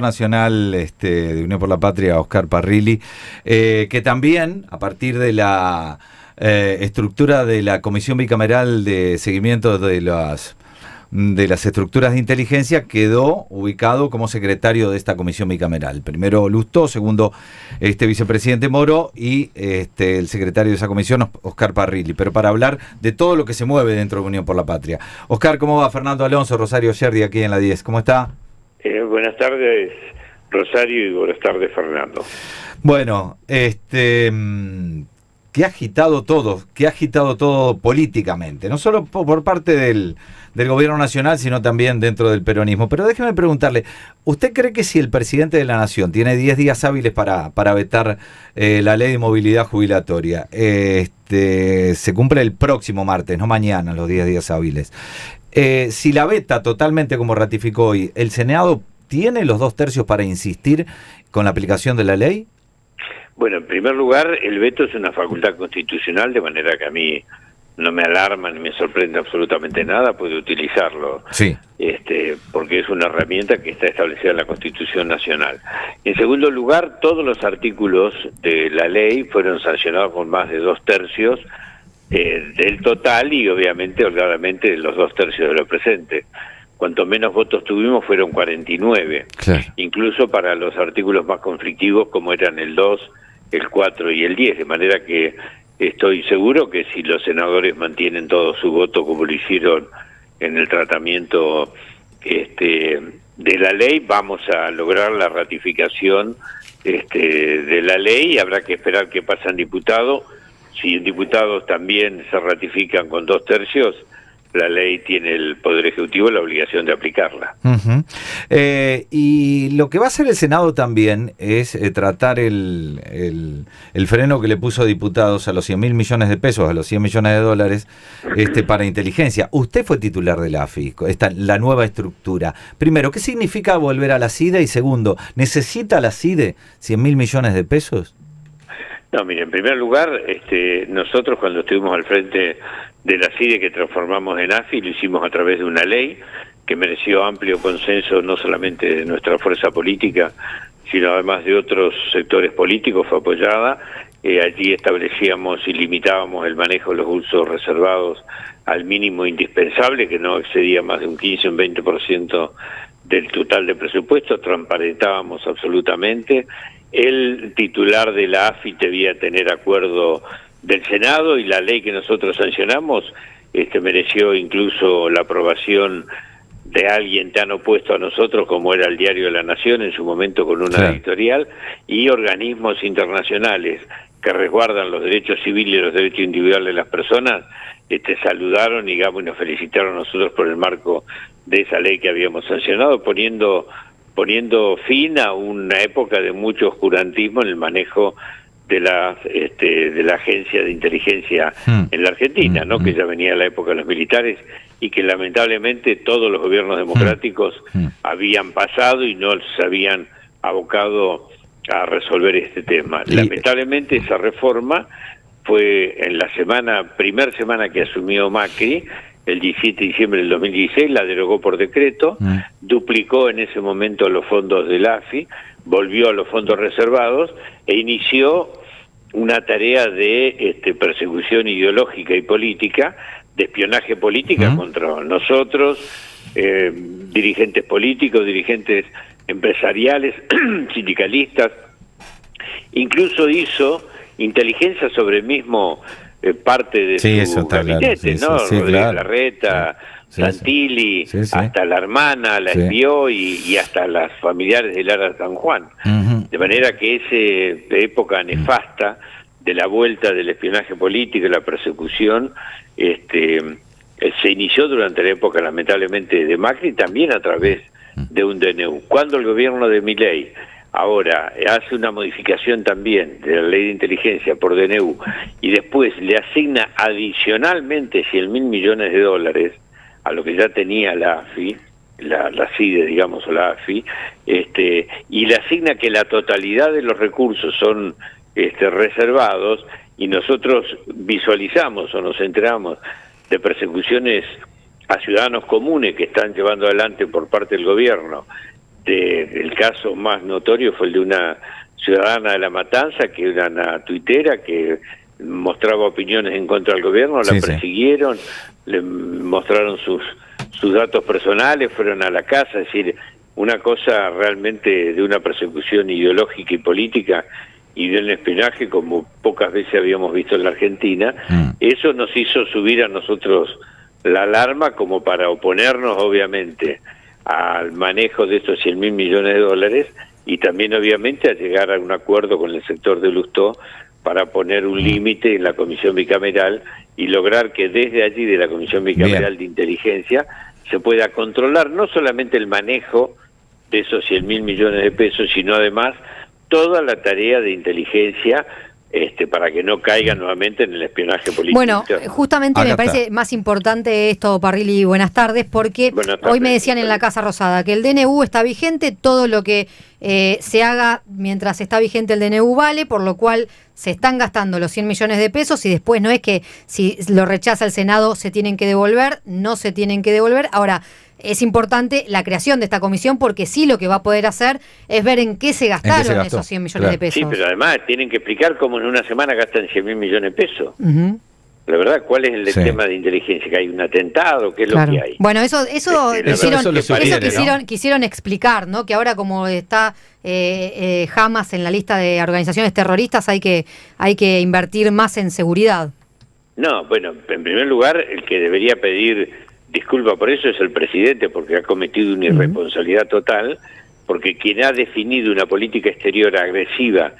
Nacional de Unión por la Patria, Oscar Parrilli, que también, a partir de la estructura de la Comisión Bicameral de Seguimiento de las estructuras de inteligencia, quedó ubicado como secretario de esta comisión bicameral. Primero Lustó, segundo vicepresidente Moro y el secretario de esa comisión, Oscar Parrilli. Pero para hablar de todo lo que se mueve dentro de Unión por la Patria. Oscar, ¿cómo va? Fernando Alonso, Rosario Yerdi, aquí en la 10. ¿Cómo está? Buenas tardes, Rosario, y buenas tardes, Fernando. Bueno, que ha agitado todo políticamente, no solo por parte del gobierno nacional, sino también dentro del peronismo. Pero déjeme preguntarle, ¿usted cree que si el presidente de la Nación tiene 10 días hábiles para vetar la ley de movilidad jubilatoria, se cumple el próximo martes, no mañana, los 10 días hábiles, si la veta totalmente como ratificó hoy, ¿el Senado tiene los 2/3 para insistir con la aplicación de la ley? Bueno, en primer lugar, el veto es una facultad constitucional, de manera que a mí no me alarma ni me sorprende absolutamente nada, puede utilizarlo, sí, porque es una herramienta que está establecida en la Constitución Nacional. En segundo lugar, todos los artículos de la ley fueron sancionados con más de 2/3 del total y obviamente, holgadamente, los 2/3 de lo presente. Cuanto menos votos tuvimos fueron 49, claro, incluso para los artículos más conflictivos como eran el 2, el 4 y el 10, de manera que estoy seguro que si los senadores mantienen todo su voto como lo hicieron en el tratamiento de la ley, vamos a lograr la ratificación de la ley, y habrá que esperar que pasen diputados. Si en diputados también se ratifican con 2/3, la ley tiene el Poder Ejecutivo la obligación de aplicarla. Uh-huh. Y lo que va a hacer el Senado también es tratar el freno que le puso a diputados a los 100.000 millones de pesos, a los 100 millones de dólares para inteligencia. Usted fue titular de la AFI, la nueva estructura. Primero, ¿qué significa volver a la CIDE? Y segundo, ¿necesita la CIDE 100.000 millones de pesos? No, mire, en primer lugar, nosotros cuando estuvimos al frente de la CIDE, que transformamos en AFI, lo hicimos a través de una ley que mereció amplio consenso no solamente de nuestra fuerza política, sino además de otros sectores políticos, fue apoyada. Allí establecíamos y limitábamos el manejo de los usos reservados al mínimo indispensable, que no excedía más de un 15 o un 20% del total de presupuesto, transparentábamos absolutamente. El titular de la AFI debía tener acuerdo del Senado, y la ley que nosotros sancionamos mereció incluso la aprobación de alguien tan opuesto a nosotros como era el Diario de la Nación en su momento, con una editorial, y organismos internacionales que resguardan los derechos civiles y los derechos individuales de las personas saludaron, digamos, y nos felicitaron a nosotros por el marco de esa ley que habíamos sancionado, poniendo fin a una época de mucho oscurantismo en el manejo de la agencia de inteligencia en la Argentina, ¿no? Que ya venía la época de los militares y que lamentablemente todos los gobiernos democráticos habían pasado y no se habían abocado a resolver este tema. Lamentablemente esa reforma fue en la primera semana que asumió Macri, el 17 de diciembre del 2016, la derogó por decreto, duplicó en ese momento los fondos del AFI, volvió a los fondos reservados e inició una tarea de persecución ideológica y política, de espionaje política contra nosotros, dirigentes políticos, dirigentes empresariales, sindicalistas. Incluso hizo inteligencia sobre el mismo parte de su gabinete, claro. ¿No? Rodríguez Larreta, Santilli, hasta la hermana la espió y hasta las familiares de Lara San Juan. De manera que esa época nefasta de la vuelta del espionaje político y la persecución se inició durante la época, lamentablemente, de Macri, también a través de un DNU. Cuando el gobierno de Milei ahora hace una modificación también de la ley de inteligencia por DNU y después le asigna adicionalmente 100.000 millones de dólares a lo que ya tenía la AFI, la CIDE, digamos, o la AFI, y le asigna que la totalidad de los recursos son reservados, y nosotros visualizamos o nos enteramos de persecuciones a ciudadanos comunes que están llevando adelante por parte del gobierno el caso más notorio fue el de una ciudadana de La Matanza, que era una tuitera que mostraba opiniones en contra del gobierno, la persiguieron, le mostraron sus datos personales, fueron a la casa, es decir, una cosa realmente de una persecución ideológica y política y de un espionaje como pocas veces habíamos visto en la Argentina. Eso nos hizo subir a nosotros la alarma como para oponernos, obviamente, al manejo de estos 100.000 millones de dólares y también, obviamente, a llegar a un acuerdo con el sector de Lustó para poner un límite en la Comisión Bicameral y lograr que desde allí, de la Comisión Bicameral de Inteligencia, se pueda controlar no solamente el manejo de esos 100.000 millones de pesos, sino además toda la tarea de inteligencia para que no caiga nuevamente en el espionaje político. Bueno, justamente me parece más importante esto, Parrilli, buenas tardes, porque hoy me decían en la Casa Rosada que el DNU está vigente, todo lo que se haga mientras está vigente el DNU vale, por lo cual se están gastando los 100 millones de pesos y después no es que si lo rechaza el Senado se tienen que devolver, no se tienen que devolver. Ahora, es importante la creación de esta comisión porque sí lo que va a poder hacer es ver en qué se gastaron esos 100 millones de pesos. Sí, pero además tienen que explicar cómo en una semana gastan 100.000 millones de pesos. La verdad, ¿cuál es el tema de inteligencia? ¿Que hay un atentado? ¿Qué es lo que hay? Bueno, eso quisieron explicar, ¿no? Que ahora como está Hamas en la lista de organizaciones terroristas hay que invertir más en seguridad. No, bueno, en primer lugar, el que debería pedir disculpa por eso es el presidente, porque ha cometido una irresponsabilidad total, porque quien ha definido una política exterior agresiva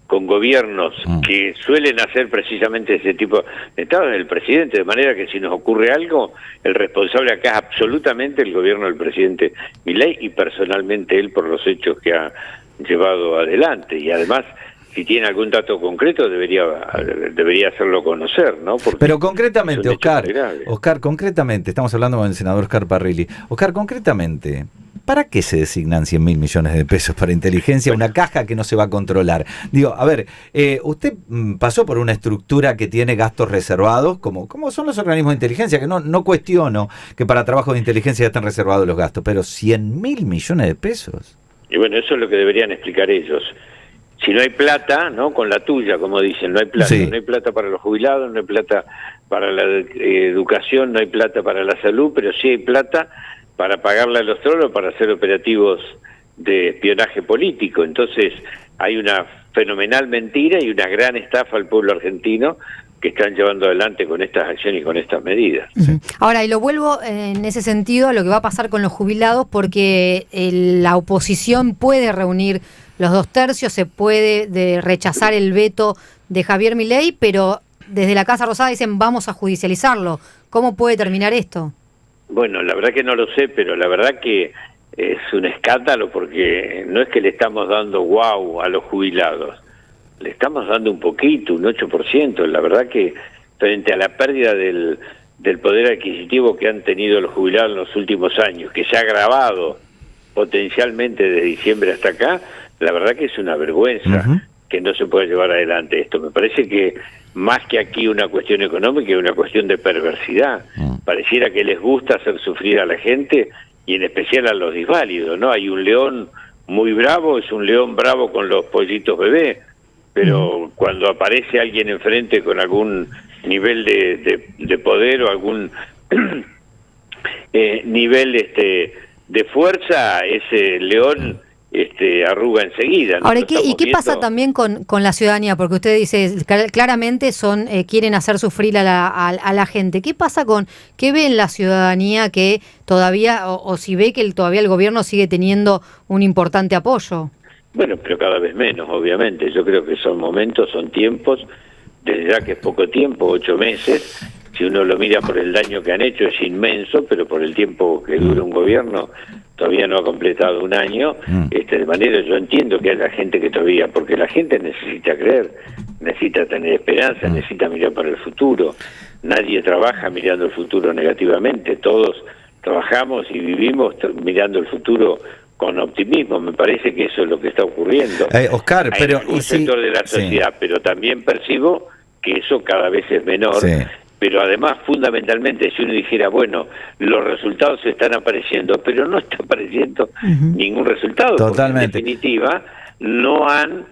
con gobiernos que suelen hacer precisamente ese tipo de estados es el presidente, de manera que si nos ocurre algo, el responsable acá es absolutamente el gobierno del presidente Milei y personalmente él por los hechos que ha llevado adelante. Y además, si tiene algún dato concreto, debería hacerlo conocer, ¿no? Porque pero concretamente, Oscar, concretamente, estamos hablando con el senador Oscar Parrilli. Oscar, concretamente, ¿para qué se designan 100.000 millones de pesos para inteligencia? Una caja que no se va a controlar. Digo, a ver, usted pasó por una estructura que tiene gastos reservados, como son los organismos de inteligencia, que no cuestiono que para trabajo de inteligencia ya están reservados los gastos, pero 100.000 millones de pesos. Y bueno, eso es lo que deberían explicar ellos. Si no hay plata, ¿no? Con la tuya, como dicen, no hay plata. No hay plata para los jubilados, no hay plata para la educación, no hay plata para la salud, pero sí hay plata para pagarle a los trolos para hacer operativos de espionaje político. Entonces hay una fenomenal mentira y una gran estafa al pueblo argentino que están llevando adelante con estas acciones y con estas medidas. Ahora, y lo vuelvo en ese sentido a lo que va a pasar con los jubilados, porque la oposición puede reunir los 2/3, se puede rechazar el veto de Javier Milei, pero desde la Casa Rosada dicen vamos a judicializarlo. ¿Cómo puede terminar esto? Bueno, la verdad que no lo sé, pero la verdad que es un escándalo porque no es que le estamos dando a los jubilados, le estamos dando un poquito, un 8%. La verdad que frente a la pérdida del poder adquisitivo que han tenido los jubilados en los últimos años, que se ha agravado potencialmente de diciembre hasta acá, la verdad que es una vergüenza que no se pueda llevar adelante esto. Me parece que más que aquí una cuestión económica, es una cuestión de perversidad. Pareciera que les gusta hacer sufrir a la gente y en especial a los disválidos, ¿no? Hay un león muy bravo, es un león bravo con los pollitos bebé, pero cuando aparece alguien enfrente con algún nivel de poder o algún nivel de fuerza, ese león arruga enseguida, ¿no? Ahora, ¿y qué pasa también con la ciudadanía? Porque usted dice, claramente quieren hacer sufrir a la gente. ¿Qué pasa qué ve en la ciudadanía que todavía, o si ve que todavía el gobierno sigue teniendo un importante apoyo? Bueno, pero cada vez menos, obviamente. Yo creo que son momentos, son tiempos, desde ya que es poco tiempo, 8 meses. Si uno lo mira por el daño que han hecho es inmenso, pero por el tiempo que dura un gobierno todavía no ha completado un año. De manera, yo entiendo que haya gente que todavía, porque la gente necesita creer, necesita tener esperanza, necesita mirar para el futuro. Nadie trabaja mirando el futuro negativamente, todos trabajamos y vivimos mirando el futuro con optimismo. Me parece que eso es lo que está ocurriendo. Oscar, hay un sector de la sociedad, pero también percibo que eso cada vez es menor. pero además fundamentalmente si uno dijera, bueno, los resultados están apareciendo, pero no está apareciendo ningún resultado. Totalmente. Porque en definitiva no han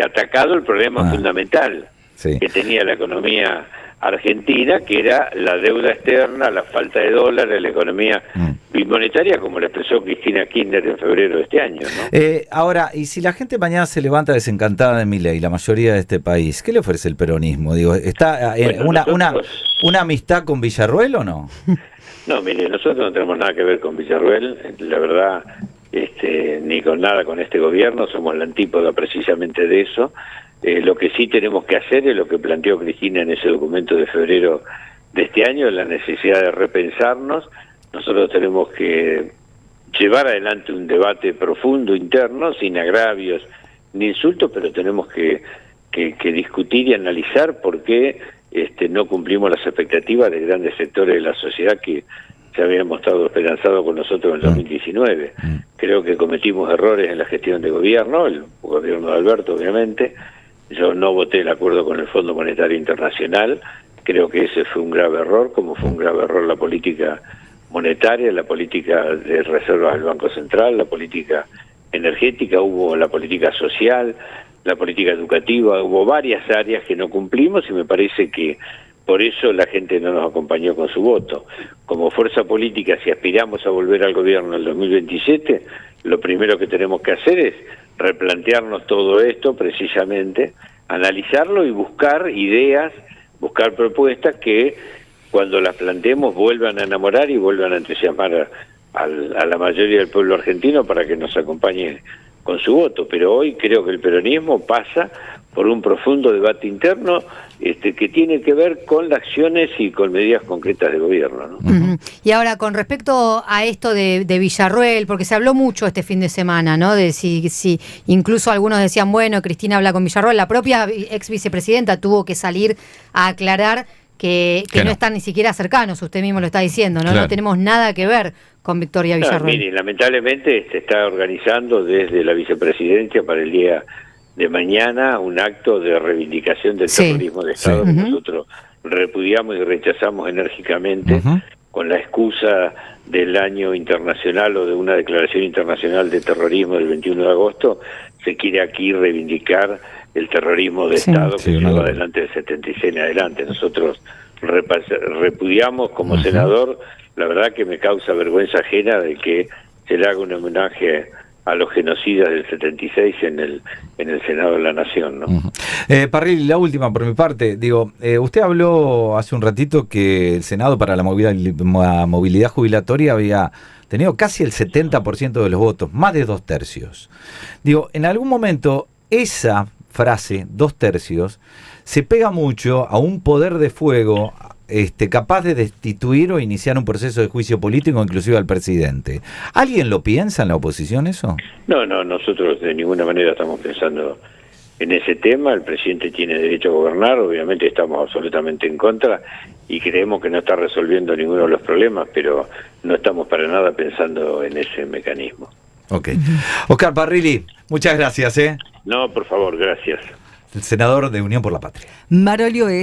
atacado el problema fundamental que tenía la economía argentina, que era la deuda externa, la falta de dólares, la economía bimonetaria, como lo expresó Cristina Kirchner en febrero de este año, ¿no? Ahora, y si la gente mañana se levanta desencantada de Milei, la mayoría de este país, ¿qué le ofrece el peronismo? Digo, ¿está una amistad con Villarruel o no? No, mire, nosotros no tenemos nada que ver con Villarruel, la verdad, ni con nada con este gobierno, somos la antípoda precisamente de eso. Lo que sí tenemos que hacer es lo que planteó Cristina en ese documento de febrero de este año, la necesidad de repensarnos. Nosotros tenemos que llevar adelante un debate profundo interno, sin agravios ni insultos, pero tenemos que discutir y analizar por qué no cumplimos las expectativas de grandes sectores de la sociedad que se habían mostrado esperanzados con nosotros en el 2019. Creo que cometimos errores en la gestión de gobierno, el gobierno de Alberto obviamente. Yo no voté el acuerdo con el Fondo Monetario Internacional, creo que ese fue un grave error, como fue un grave error la política monetaria, la política de reservas del Banco Central, la política energética, hubo la política social, la política educativa, hubo varias áreas que no cumplimos y me parece que por eso la gente no nos acompañó con su voto. Como fuerza política, si aspiramos a volver al gobierno en el 2027, lo primero que tenemos que hacer es replantearnos todo esto precisamente, analizarlo y buscar ideas, buscar propuestas que cuando las planteemos vuelvan a enamorar y vuelvan a entusiasmar a la mayoría del pueblo argentino para que nos acompañe con su voto. Pero hoy creo que el peronismo pasa por un profundo debate interno que tiene que ver con las acciones y con medidas concretas de gobierno, ¿no? Y ahora, con respecto a esto de Villarruel, porque se habló mucho este fin de semana, ¿no? De si incluso algunos decían, bueno, Cristina habla con Villarruel, la propia ex vicepresidenta tuvo que salir a aclarar que no están ni siquiera cercanos, usted mismo lo está diciendo, ¿no? Claro. No tenemos nada que ver con Victoria Villarruel. Mire, lamentablemente se está organizando desde la vicepresidencia para el día de mañana un acto de reivindicación del terrorismo de Estado que nosotros repudiamos y rechazamos enérgicamente con la excusa del año internacional o de una declaración internacional de terrorismo del 21 de agosto, se quiere aquí reivindicar el terrorismo de Estado que lleva adelante del 76 en adelante. Nosotros repudiamos como senador, la verdad que me causa vergüenza ajena de que se le haga un homenaje a los genocidas del 76 en el Senado de la Nación, ¿no? Parrilli, la última por mi parte. Digo, usted habló hace un ratito que el Senado para la movilidad jubilatoria había tenido casi el 70% de los votos, más de 2/3. Digo, en algún momento esa frase, 2/3, se pega mucho a un poder de fuego capaz de destituir o iniciar un proceso de juicio político, inclusive al presidente. ¿Alguien lo piensa en la oposición eso? No, nosotros de ninguna manera estamos pensando en ese tema. El presidente tiene derecho a gobernar, obviamente estamos absolutamente en contra y creemos que no está resolviendo ninguno de los problemas, pero no estamos para nada pensando en ese mecanismo. Ok. Oscar Parrilli, muchas gracias. No, por favor, gracias. El senador de Unión por la Patria. Marolio es